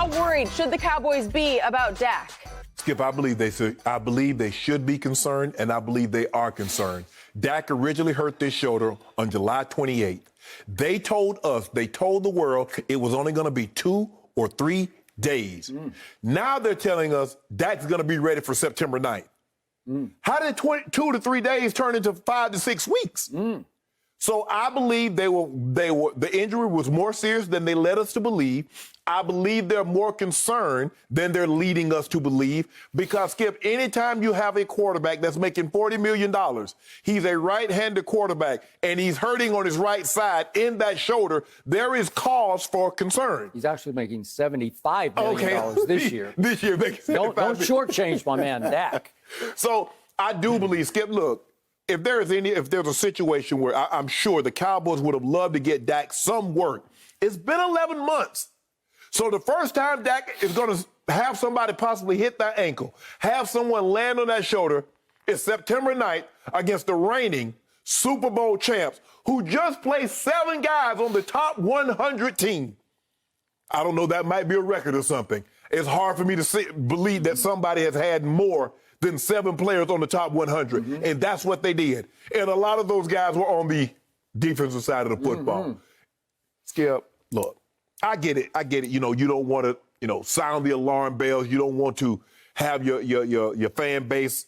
How worried should the Cowboys be about Dak? Skip, I believe they should be concerned, and I believe they are concerned. Dak originally hurt this shoulder on July 28th. They told the world it was only going to be 2 or 3 days. Now they're telling us Dak's going to be ready for September 9th. How did 2 to 3 days turn into 5 to 6 weeks? So I believe the injury was more serious than they led us to believe. I believe they're more concerned than they're leading us to believe because, Skip, anytime you have a quarterback that's making $40 million, he's a right-handed quarterback, and he's hurting on his right side in that shoulder, there is cause for concern. He's actually making $75 million this year. This year, making $75 Don't shortchange my man, Dak. So I do believe, Skip, look, if there's a situation where I'm sure the Cowboys would have loved to get Dak some work, it's been 11 months. So the first time Dak is going to have somebody possibly hit that ankle, have someone land on that shoulder, is September 9th against the reigning Super Bowl champs who just placed 7 guys on the top 100 team. I don't know, that might be a record or something. It's hard for me to believe that somebody has had more than 7 players on the top 100, and that's what they did. And a lot of those guys were on the defensive side of the football. Skip, look. I get it. You know, you don't want to, sound the alarm bells. You don't want to have your fan base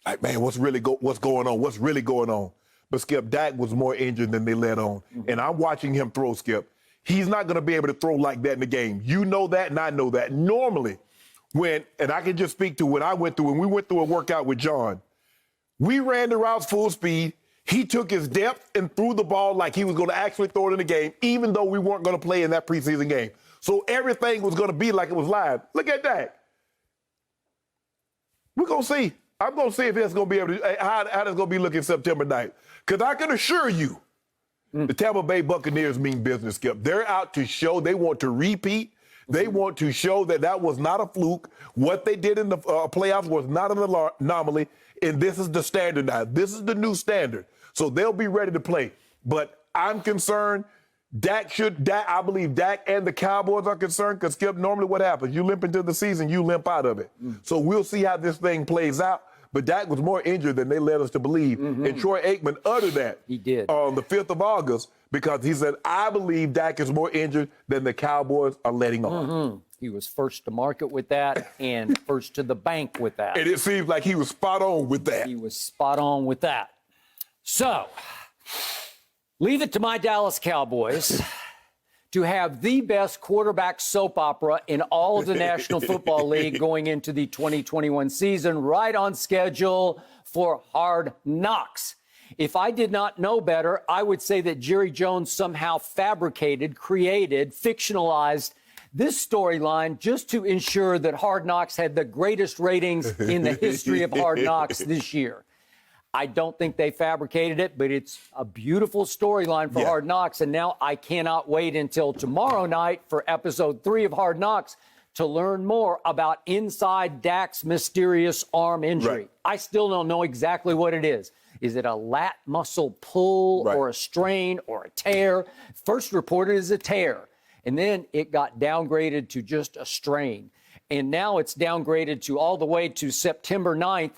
like, man, what's going on? What's really going on? But Skip, Dak was more injured than they let on. And I'm watching him throw, Skip. He's not going to be able to throw like that in the game. You know that, and I know that. Normally, and I can just speak to when we went through a workout with John, we ran the routes full speed. He took his depth and threw the ball like he was going to actually throw it in the game, even though we weren't going to play in that preseason game. So everything was going to be like it was live. Look at that. We're going to see. I'm going to see if it's going to be able to, how it's going to be looking September 9th. Because I can assure you, the Tampa Bay Buccaneers mean business, Skip. They're out to show they want to repeat. They want to show that was not a fluke. What they did in the playoffs was not an anomaly. And this is the standard now. This is the new standard. So they'll be ready to play. But I'm concerned. I believe Dak and the Cowboys are concerned because, Skip, normally what happens? You limp into the season, you limp out of it. So we'll see how this thing plays out. But Dak was more injured than they led us to believe. And Troy Aikman uttered that. He did. On the 5th of August because he said, I believe Dak is more injured than the Cowboys are letting on. He was first to market with that and first to the bank with that. And it seems like he was spot on with that. He was spot on with that. So, leave it to my Dallas Cowboys to have the best quarterback soap opera in all of the National Football League going into the 2021 season, right on schedule for Hard Knocks. If I did not know better, I would say that Jerry Jones somehow fabricated, created, fictionalized this storyline just to ensure that Hard Knocks had the greatest ratings in the history of Hard Knocks this year. I don't think they fabricated it, but it's a beautiful storyline for Hard Knocks. And now I cannot wait until tomorrow night for episode 3 of Hard Knocks to learn more about inside Dak's mysterious arm injury. Right. I still don't know exactly what it is. Is it a lat muscle pull or a strain or a tear? First reported as a tear, and then it got downgraded to just a strain. And now it's downgraded to all the way to September 9th.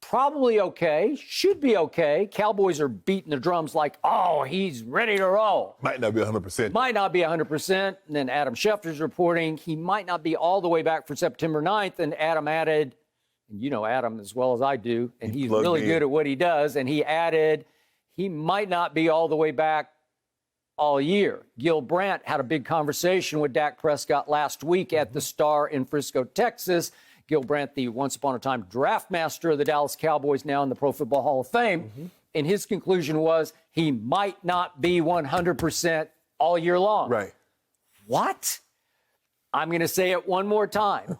Probably okay, should be okay. Cowboys are beating the drums like, oh, he's ready to roll. Might not be 100%. Might not be 100%. And then Adam Schefter's reporting he might not be all the way back for September 9th. And Adam added, and you know Adam as well as I do, and he's really good at what he does. And he added, he might not be all the way back all year. Gil Brandt had a big conversation with Dak Prescott last week at the Star in Frisco, Texas. Gil Brandt, the once upon a time draft master of the Dallas Cowboys, now in the Pro Football Hall of Fame. And his conclusion was he might not be 100% all year long. Right. What? I'm going to say it one more time.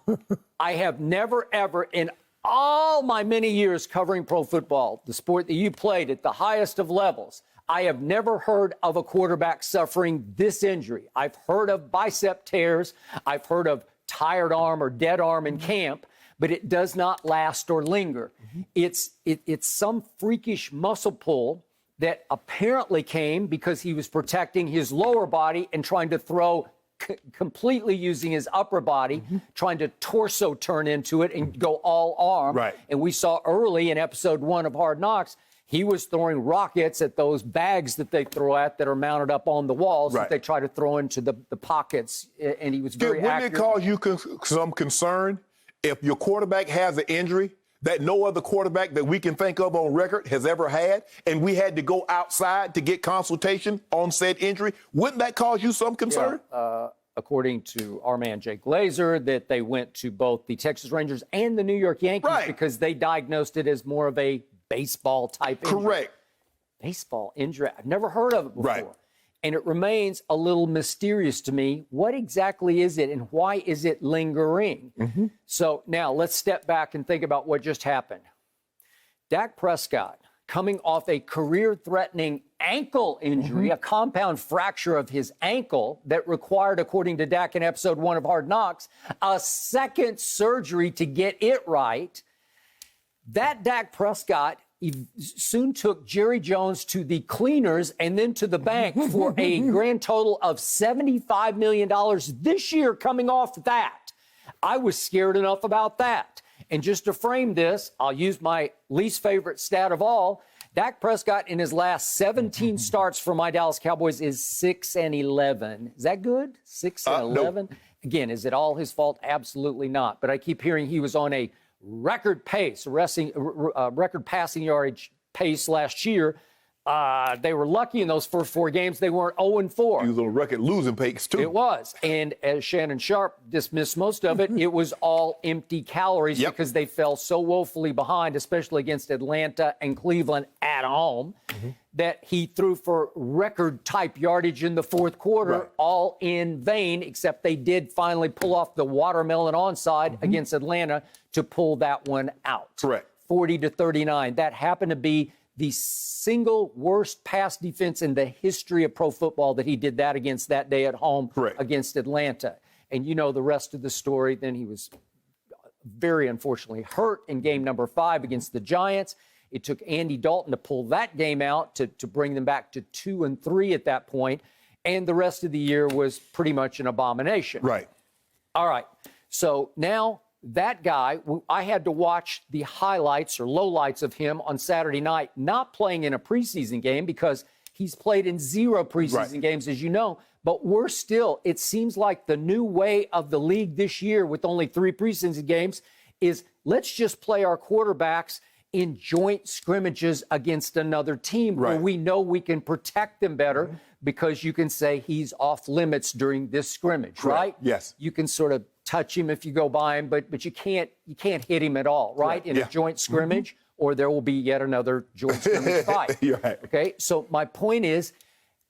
I have never, ever, in all my many years covering pro football, the sport that you played at the highest of levels, I have never heard of a quarterback suffering this injury. I've heard of bicep tears. I've heard of tired arm or dead arm in camp, but it does not last or linger. It's some freakish muscle pull that apparently came because he was protecting his lower body and trying to throw completely using his upper body, trying to torso turn into it and go all arm. Right. And we saw early in episode 1 of Hard Knocks, he was throwing rockets at those bags that they throw at that are mounted up on the walls that they try to throw into the pockets. And he was very accurate. Wouldn't it cause you some concern if your quarterback has an injury that no other quarterback that we can think of on record has ever had, and we had to go outside to get consultation on said injury? Wouldn't that cause you some concern? Yeah, according to our man Jake Glazer, that they went to both the Texas Rangers and the New York Yankees because they diagnosed it as more of a baseball type injury. Correct. Baseball injury. I've never heard of it before. Right. And it remains a little mysterious to me. What exactly is it and why is it lingering? So now let's step back and think about what just happened. Dak Prescott, coming off a career-threatening ankle injury, a compound fracture of his ankle that required, according to Dak in episode 1 of Hard Knocks, a second surgery to get it right. That Dak Prescott soon took Jerry Jones to the cleaners and then to the bank for a grand total of $75 million this year coming off that. I was scared enough about that. And just to frame this, I'll use my least favorite stat of all. Dak Prescott in his last 17 starts for my Dallas Cowboys is 6-11. Is that good? 6-11? No. Again, is it all his fault? Absolutely not. But I keep hearing he was on a record pace, record passing yardage pace last year. They were lucky in those first 4 games. They weren't 0-4. He was on record losing pace, too. It was. And as Shannon Sharpe dismissed most of it, it was all empty calories because they fell so woefully behind, especially against Atlanta and Cleveland at home, that he threw for record-type yardage in the fourth quarter, all in vain, except they did finally pull off the watermelon onside against Atlanta to pull that one out. Correct. 40-39. That happened to be the single worst pass defense in the history of pro football that he did that against that day at home against Atlanta. And you know the rest of the story. Then he was very unfortunately hurt in game number 5 against the Giants. It took Andy Dalton to pull that game out to bring them back to 2-3 at that point. And the rest of the year was pretty much an abomination. Right. All right. So now that guy, I had to watch the highlights or lowlights of him on Saturday night, not playing in a preseason game because he's played in 0 preseason games, as you know. But we're still, it seems like the new way of the league this year with only 3 preseason games is let's just play our quarterbacks in joint scrimmages against another team where we know we can protect them better because you can say he's off limits during this scrimmage, right? Yes. You can sort of touch him if you go by him, but you can't hit him at all, right? In a joint scrimmage, or there will be yet another joint scrimmage fight. You're right. Okay, so my point is,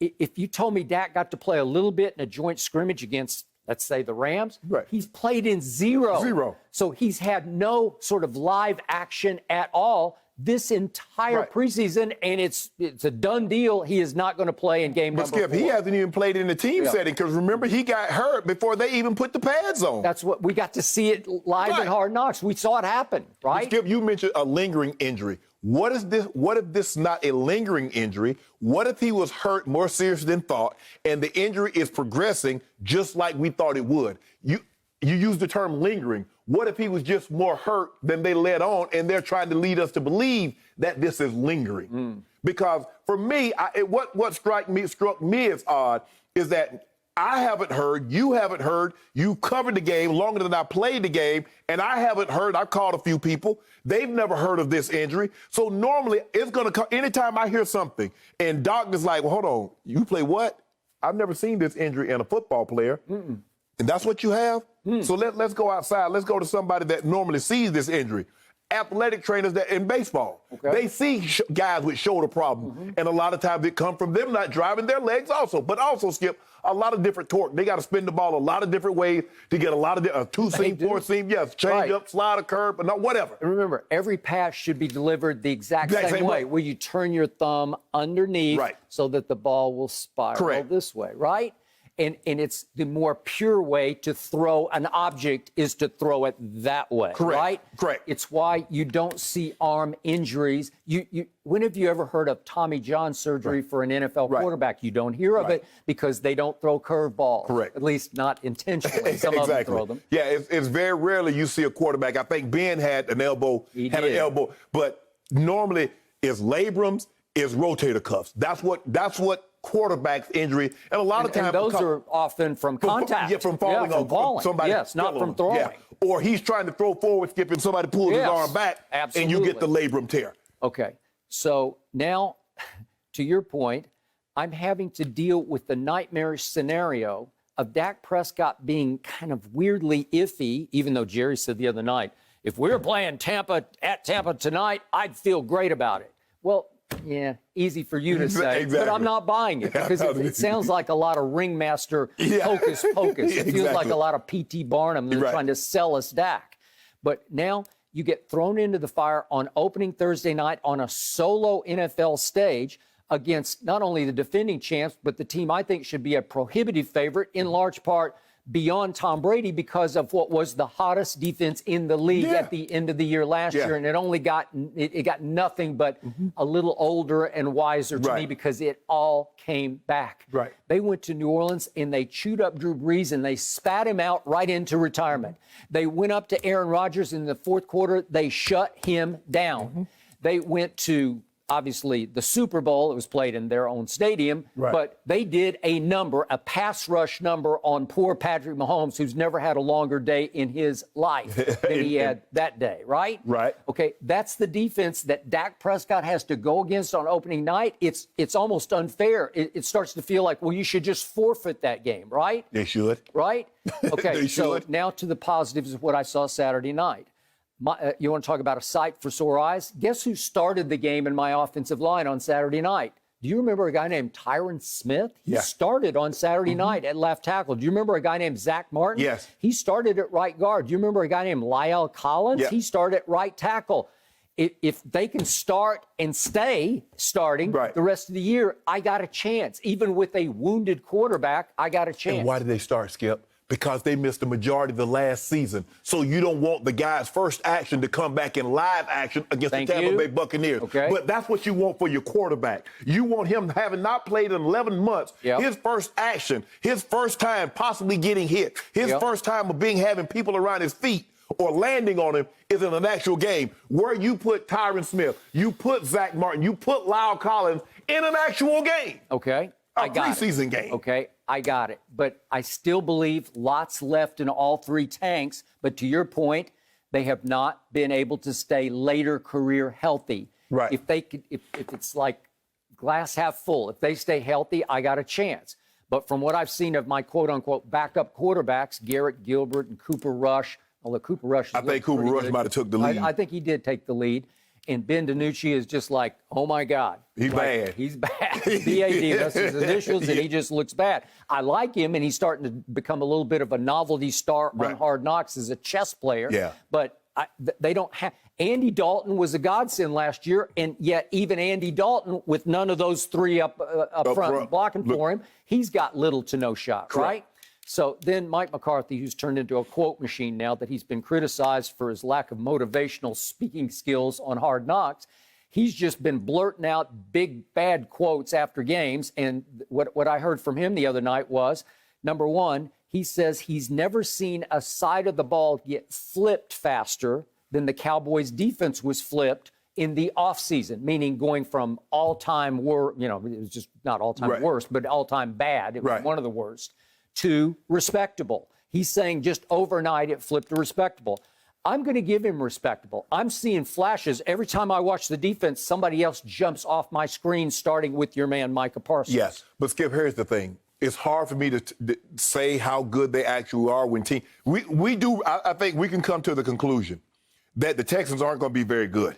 if you told me Dak got to play a little bit in a joint scrimmage against, let's say, the Rams, he's played in 0. So he's had no sort of live action at all this entire preseason, and it's a done deal. He is not going to play in game number 4. Skip, he hasn't even played in the team setting because remember, he got hurt before they even put the pads on. That's what we got to see it live in Hard Knocks. We saw it happen, right? Skip, you mentioned a lingering injury. What is this? What if this is not a lingering injury? What if he was hurt more serious than thought, and the injury is progressing just like we thought it would? You used the term lingering. What if he was just more hurt than they let on, and they're trying to lead us to believe that this is lingering? Because for me, what struck me as odd is that I haven't heard, you haven't heard, you covered the game longer than I played the game, and I haven't heard, I've called a few people, they've never heard of this injury. So normally it's going to come, anytime I hear something, and Doc is like, well, hold on, you play what? I've never seen this injury in a football player. And that's what you have? So let's go outside. Let's go to somebody that normally sees this injury. Athletic trainers that in baseball, they see guys with shoulder problems, and a lot of times it comes from them not driving their legs also. But also, Skip, a lot of different torque. They got to spin the ball a lot of different ways to get a lot of 2-seam, 4-seam, change up, slide a curve, but not whatever. And remember, every pass should be delivered the exact same way, where you turn your thumb underneath so that the ball will spiral this way, right? And it's the more pure way to throw an object is to throw it that way, Correct. right? Correct. It's why you don't see arm injuries. When have you ever heard of Tommy John surgery for an NFL quarterback? You don't hear of it because they don't throw curveballs. Correct. At least not intentionally. Some of them throw them. Yeah, it's very rarely you see a quarterback. I think Ben had an elbow, but normally it's labrums, it's rotator cuffs. That's what quarterback's injury, and a lot of times those are often from contact. From falling from falling. somebody. Yes, not from throwing. Yeah. Or he's trying to throw forward, skipping, somebody pulls his arm back, and you get the labrum tear. Okay, so now, to your point, I'm having to deal with the nightmarish scenario of Dak Prescott being kind of weirdly iffy, even though Jerry said the other night, if we were playing Tampa at Tampa tonight, I'd feel great about it. Well, yeah, easy for you to say, but I'm not buying it because it sounds like a lot of ringmaster hocus pocus. It feels like a lot of P.T. Barnum trying to sell us Dak. But now you get thrown into the fire on opening Thursday night on a solo NFL stage against not only the defending champs, but the team I think should be a prohibitive favorite in large part beyond Tom Brady because of what was the hottest defense in the league at the end of the year last year. And it got nothing but a little older and wiser to me because it all came back. They went to New Orleans and they chewed up Drew Brees and they spat him out right into retirement. They went up to Aaron Rodgers in the fourth quarter. They shut him down. They went to obviously the Super Bowl. It was played in their own stadium, but they did a pass rush number on poor Patrick Mahomes, who's never had a longer day in his life than he had that day, right? Okay, that's the defense that Dak Prescott has to go against on opening night. It's almost unfair. It starts to feel like, well, you should just forfeit that game, right? They should. Right? Okay, They so should. now to the positives of what I saw Saturday night. You want to talk about a sight for sore eyes? Guess who started the game in my offensive line on Saturday night? Do you remember a guy named Tyron Smith? He started on Saturday night at left tackle. Do you remember a guy named Zach Martin? Yes. He started at right guard. Do you remember a guy named Lyle Collins? Yeah. He started at right tackle. If they can start and stay starting the rest of the year, I got a chance. Even with a wounded quarterback, I got a chance. And why did they start, Skip? Because they missed the majority of the last season. So you don't want the guy's first action to come back in live action against the Tampa Bay Buccaneers. But that's what you want for your quarterback. You want him having not played in 11 months. His first action, his first time possibly getting hit, his first time of having people around his feet or landing on him is in an actual game where you put Tyron Smith, you put Zach Martin, you put Lyle Collins in an actual game. I got preseason game. I got it. But I still believe lots left in all three tanks. But to your point, they have not been able to stay later career healthy. If it's like glass half full, if they stay healthy, I got a chance. But from what I've seen of my quote unquote backup quarterbacks, Garrett Gilbert and Cooper Rush, although Cooper Rush, I think Cooper Rush might have took the lead. I think he did take the lead. And Ben DiNucci is just like, oh, my God. He's bad. He's bad. B-A-D, that's his initials, and he just looks bad. I like him, and he's starting to become a little bit of a novelty star on Hard Knocks as a chess player. But they don't have – Andy Dalton was a godsend last year, and yet even Andy Dalton, with none of those three up front blocking for him, he's got little to no shot, right? So then Mike McCarthy, who's turned into a quote machine now that he's been criticized for his lack of motivational speaking skills on Hard Knocks, he's just been blurting out big, bad quotes after games. And what I heard from him the other night was, number one, he says he's never seen a side of the ball get flipped faster than the Cowboys' defense was flipped in the offseason, meaning going from all-time worst, it was just not all-time worst, but all-time bad. It was one of the worst. To respectable. He's saying just overnight it flipped to respectable. I'm going to give him respectable. I'm seeing flashes. Every time I watch the defense, somebody else jumps off my screen, starting with your man, Micah Parsons. Yes, but Skip, here's the thing. It's hard for me to say how good they actually are when team. I think we can come to the conclusion that the Texans aren't going to be very good.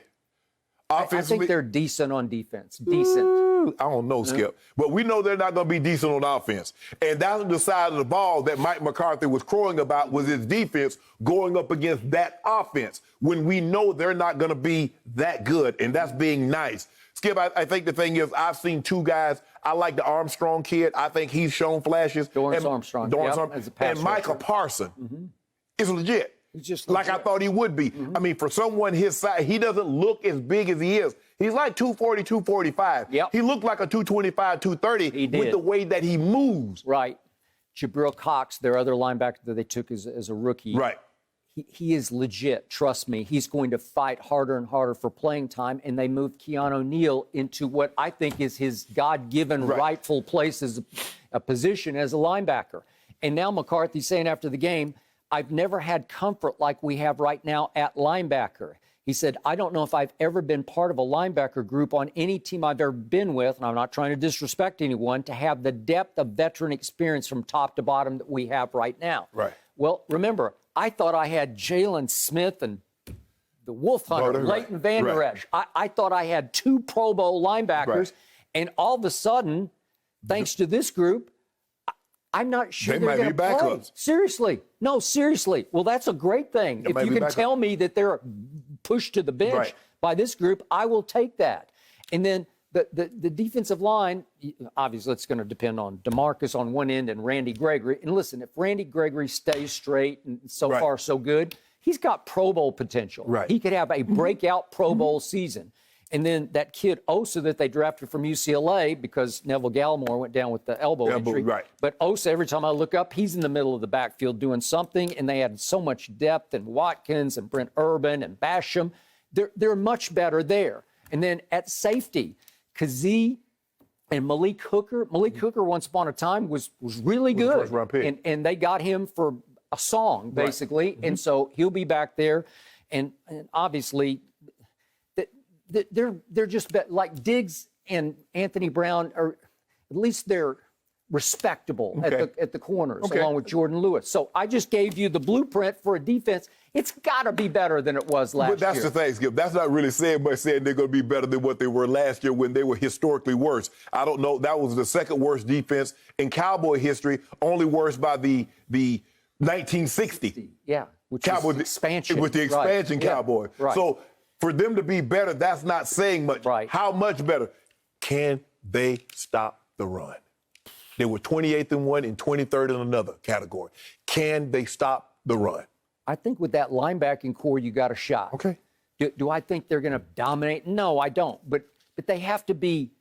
I think they're decent on defense. Decent. I don't know, Skip. But we know they're not going to be decent on offense. And that's the side of the ball that Mike McCarthy was crowing about, was his defense going up against that offense when we know they're not going to be that good. And that's being nice. Skip, Skip, I think the thing is, I've seen two guys. I like the Armstrong kid. I think he's shown flashes. Dorrance Armstrong. And Micah Parsons is legit. He's just like I thought he would be. I mean, for someone his size, he doesn't look as big as he is. He's like 240, 245. Yep. He looked like a 225, 230 with the way that he moves. Right. Jabril Cox, their other linebacker that they took as a rookie. Right. He is legit. Trust me. He's going to fight harder and harder for playing time. And they moved Keanu Neal into what I think is his God-given rightful place as a position as a linebacker. And now McCarthy's saying after the game, I've never had comfort like we have right now at linebacker. He said, I don't know if I've ever been part of a linebacker group on any team I've ever been with, and I'm not trying to disrespect anyone, to have the depth of veteran experience from top to bottom that we have right now. Right. Well, remember, I thought I had Jalen Smith and the Wolf Hunter, Leighton Vander Esch. I thought I had two Pro Bowl linebackers, and all of a sudden, thanks to this group, I'm not sure they're going to play. Backups. Seriously. No, seriously. Well, that's a great thing. If you can tell me that they're pushed to the bench by this group, I will take that. And then the defensive line, obviously it's going to depend on DeMarcus on one end and Randy Gregory. And listen, if Randy Gregory stays straight and so far so good, he's got Pro Bowl potential. Right. He could have a breakout Pro Bowl season. And then that kid Osa that they drafted from UCLA, because Neville Gallimore went down with the elbow injury. But Osa, every time I look up, he's in the middle of the backfield doing something. And they had so much depth, and Watkins and Brent Urban and Basham. They're much better there. And then at safety, Kazee and Malik Hooker. Malik Hooker, once upon a time, was really good. First-round pick. And they got him for a song, basically. And so he'll be back there. And obviously, they're just like Diggs and Anthony Brown, are at least they're respectable at the corners, along with Jordan Lewis. So I just gave you the blueprint for a defense. It's got to be better than it was last year. But that's the thing, Skip. That's not really saying much, saying they're going to be better than what they were last year when they were historically worse. I don't know. That was the second worst defense in Cowboy history, only worse by the 1960. Yeah, which Cowboys expansion. With the expansion Cowboy. Right. So for them to be better, that's not saying much. Right. How much better? Can they stop the run? They were 28th in one and 23rd in another category. Can they stop the run? I think with that linebacking core, you got a shot. Okay. Do I think they're going to dominate? No, I don't. But they have to be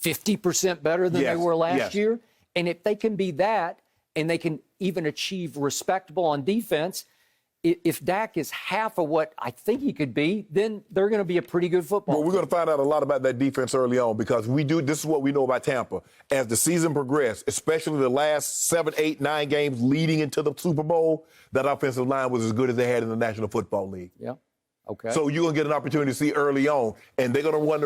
50% better than they were last year. And if they can be that, and they can even achieve respectable on defense, if Dak is half of what I think he could be, then they're going to be a pretty good football team. Well, we're going to find out a lot about that defense early on, because this is what we know about Tampa. As the season progressed, especially the last 7, 8, 9 games leading into the Super Bowl, that offensive line was as good as they had in the National Football League. Yeah. Okay. So you're going to get an opportunity to see early on, and they're going to want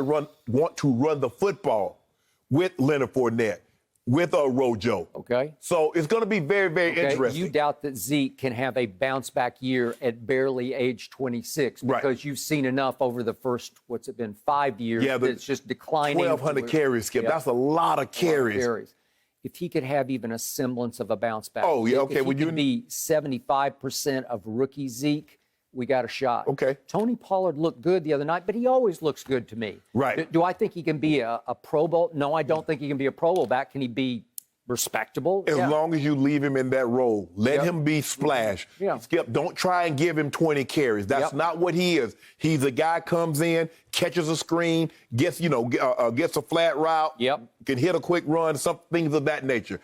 to run the football with Leonard Fournette, with Rojo. Okay. So it's going to be very, very interesting. You doubt that Zeke can have a bounce-back year at barely age 26 because you've seen enough over the first, 5 years, that it's just declining. 1,200 carries, Skip. That's a lot of carries. If he could have even a semblance of a bounce-back. Oh, yeah, okay. If he could be 75% of rookie Zeke, we got a shot. Okay. Tony Pollard looked good the other night, but he always looks good to me. Right. Do I think he can be a Pro Bowl? No, I don't think he can be a Pro Bowl back. Can he be respectable? As long as you leave him in that role, let him be splash. Skip, don't try and give him 20 carries. That's not what he is. He's a guy comes in, catches a screen, gets a flat route, can hit a quick run, some things of that nature.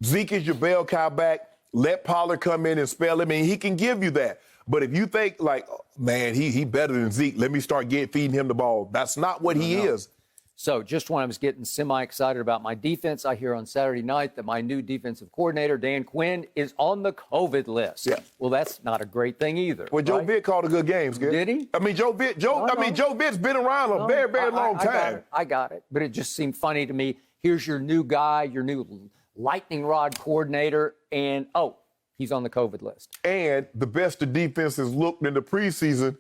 Zeke is your bell cow back. Let Pollard come in and spell him, and he can give you that. But if you think, like, man, he better than Zeke, let me start feeding him the ball. That's not what he is. So just when I was getting semi-excited about my defense, I hear on Saturday night that my new defensive coordinator, Dan Quinn, is on the COVID list. Yeah. Well, that's not a great thing either. Well, Joe Vitt called a good game, Skip. Did he? I mean, Joe Vitt's been around a very, very long time. I got it. But it just seemed funny to me. Here's your new guy, your new lightning rod coordinator, and, he's on the COVID list. And the best the defense has looked in the preseason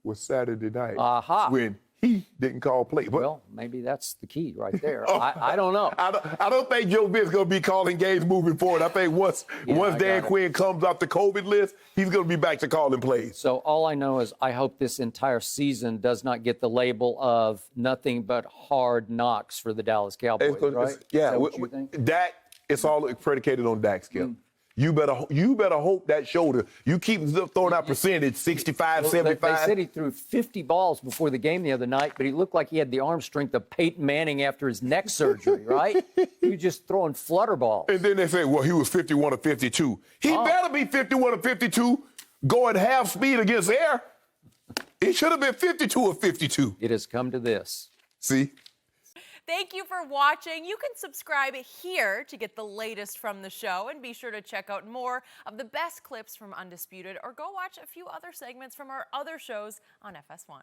was Saturday night. Aha. When He didn't call play. But Well, maybe that's the key right there. I don't know. I don't think Joe Vick's going to be calling games moving forward. I think once Dan Quinn comes off the COVID list, he's going to be back to calling plays. So all I know is I hope this entire season does not get the label of nothing but hard knocks for the Dallas Cowboys, right? Yeah. Is that what you think? Dak, it's all predicated on Dak, Skip. You better hope that shoulder. You keep throwing out percentage, 65, 75. They said he threw 50 balls before the game the other night, but he looked like he had the arm strength of Peyton Manning after his neck surgery, right? He was just throwing flutter balls. And then they say, well, he was 51 or 52. He better be 51 or 52 going half speed against air. It should have been 52 or 52. It has come to this. See? Thank you for watching. You can subscribe here to get the latest from the show, and be sure to check out more of the best clips from Undisputed, or go watch a few other segments from our other shows on FS1.